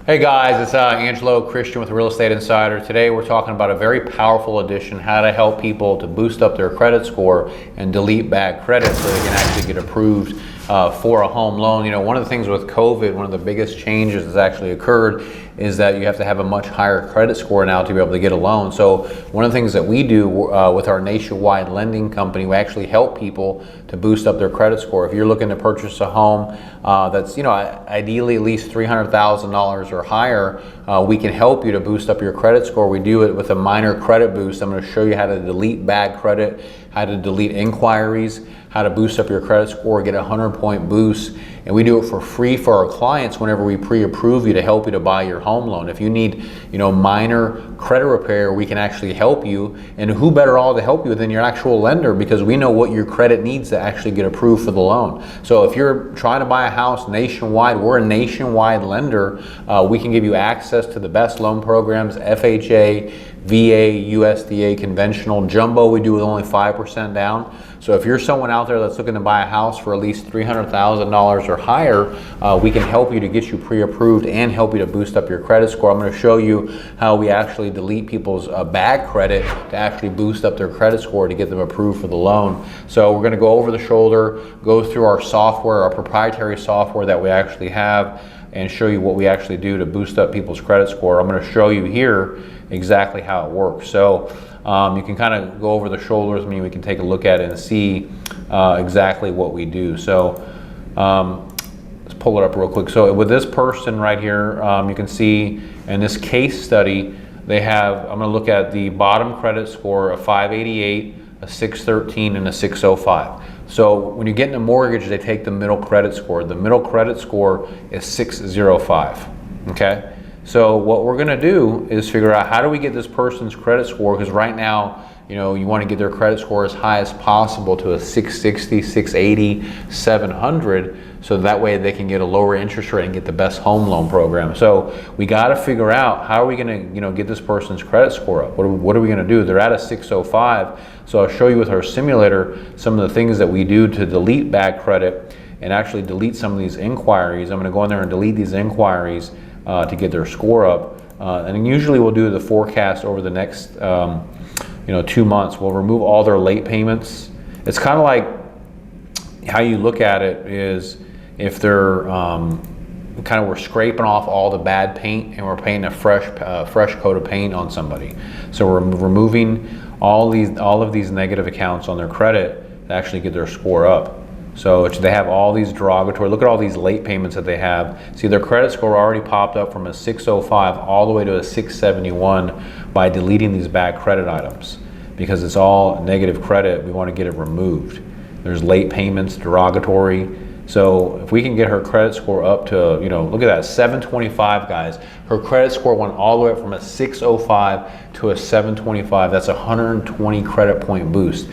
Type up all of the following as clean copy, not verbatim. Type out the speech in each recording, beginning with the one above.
Hey guys, it's Angelo Christian with Real Estate Insider. Today we're talking about a very powerful edition, how to help people to boost up their credit score and delete bad credit so they can actually get approved for a home loan. You know, one of the things with COVID, one of the biggest changes that's actually occurred is that you have to have a much higher credit score now to be able to get a loan. So one of the things that we do with our nationwide lending company, we actually help people to boost up their credit score. If you're looking to purchase a home that's, you know, ideally at least $300,000 or higher, we can help you to boost up your credit score. We do it with a minor credit boost. I'm going to show you how to delete bad credit, how to delete inquiries, how to boost up your credit score, get a 100-point boost. And we do it for free for our clients whenever we pre-approve you to help you to buy your home loan. If you need, you know, minor credit repair, we can actually help you. And who better all to help you than your actual lender, because we know what your credit needs to actually get approved for the loan. So if you're trying to buy a house nationwide, we're a nationwide lender. We can give you access to the best loan programs, FHA, VA, USDA, conventional, jumbo we do with only 5% down. So if you're someone out there that's looking to buy a house for at least $300,000 or higher, we can help you to get you pre-approved and help you to boost up your credit score. I'm going to show you how we actually delete people's bad credit to actually boost up their credit score to get them approved for the loan. So we're going to go over the shoulder, go through our software, our proprietary software that we actually have, and show you what we actually do to boost up people's credit score. I'm going to show you here exactly how it works. So you can kind of go over the shoulders. I mean, we can take a look at it and see exactly what we do. So let's pull it up real quick. So with this person right here, you can see in this case study, they have, I'm going to look at the bottom credit score of 588, a 613, and a 605. So when you're getting a mortgage, they take the middle credit score. The middle credit score is 605, okay? So what we're gonna do is figure out how do we get this person's credit score, because right now, you know, you wanna get their credit score as high as possible to a 660, 680, 700, so that way they can get a lower interest rate and get the best home loan program. So we gotta figure out how are we gonna, you know, get this person's credit score up. What are we gonna do? They're at a 605, so I'll show you with our simulator some of the things that we do to delete bad credit and actually delete some of these inquiries. I'm gonna go in there and delete these inquiries to get their score up, and usually we'll do the forecast over the next 2 months. We'll remove all their late payments. It's kind of like how you look at it is if they're we're scraping off all the bad paint and we're painting a fresh coat of paint on somebody. So we're removing all of these negative accounts on their credit to actually get their score up. So they have all these derogatory, look at all these late payments that they have. See, their credit score already popped up from a 605 all the way to a 671 by deleting these bad credit items. Because it's all negative credit, we want to get it removed. There's late payments, derogatory. So if we can get her credit score up to, you know, look at that, 725, guys. Her credit score went all the way up from a 605 to a 725. That's a 120 credit point boost.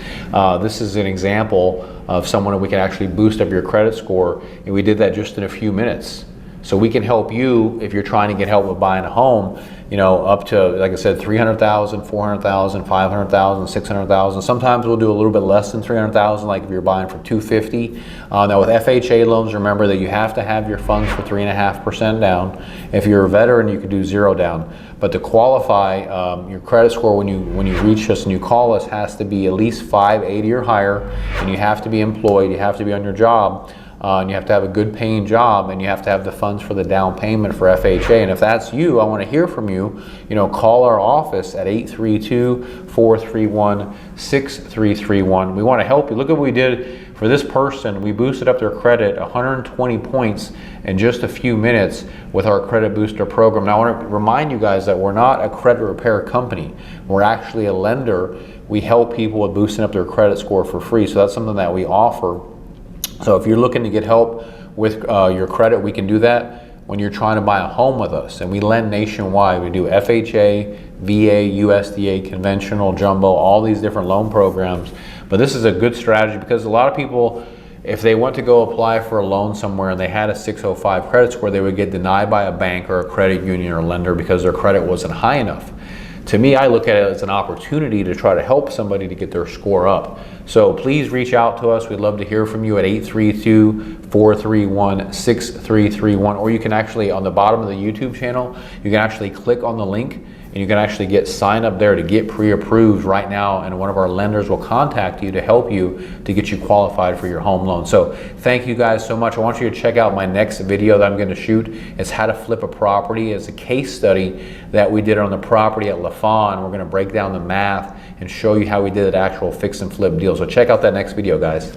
This is an example of someone that we can actually boost up your credit score, and we did that just in a few minutes. So we can help you if you're trying to get help with buying a home, you know, up to, like I said, 300,000, 400,000, 500,000, 600,000. Sometimes we'll do a little bit less than 300,000, like if you're buying for 250. Now with FHA loans, remember that you have to have your funds for 3.5% down. If you're a veteran, you could do 0 down. But to qualify, your credit score when you reach us and you call us has to be at least 580 or higher, and you have to be employed, you have to be on your job. And you have to have a good paying job, and you have to have the funds for the down payment for FHA. And if that's you, I want to hear from you. You know, call our office at 832-431-6331. We want to help you. Look at what we did for this person. We boosted up their credit 120 points in just a few minutes with our credit booster program. Now I want to remind you guys that we're not a credit repair company. We're actually a lender. We help people with boosting up their credit score for free. So that's something that we offer. So if you're looking to get help with your credit, we can do that when you're trying to buy a home with us. And we lend nationwide. We do FHA, VA, USDA, conventional, jumbo, all these different loan programs. But this is a good strategy because a lot of people, if they went to go apply for a loan somewhere and they had a 605 credit score, they would get denied by a bank or a credit union or lender because their credit wasn't high enough. to me, I look at it as an opportunity to try to help somebody to get their score up. So please reach out to us. We'd love to hear from you at 832-431-6331, or you can actually, on the bottom of the YouTube channel, you can actually click on the link and you can actually sign up there to get pre-approved right now, and one of our lenders will contact you to help you to get you qualified for your home loan. So thank you guys so much. I want you to check out my next video that I'm going to shoot. It's how to flip a property. It's a case study that we did on the property at LaFawn. We're going to break down the math and show you how we did an actual fix and flip deal. So check out that next video, guys.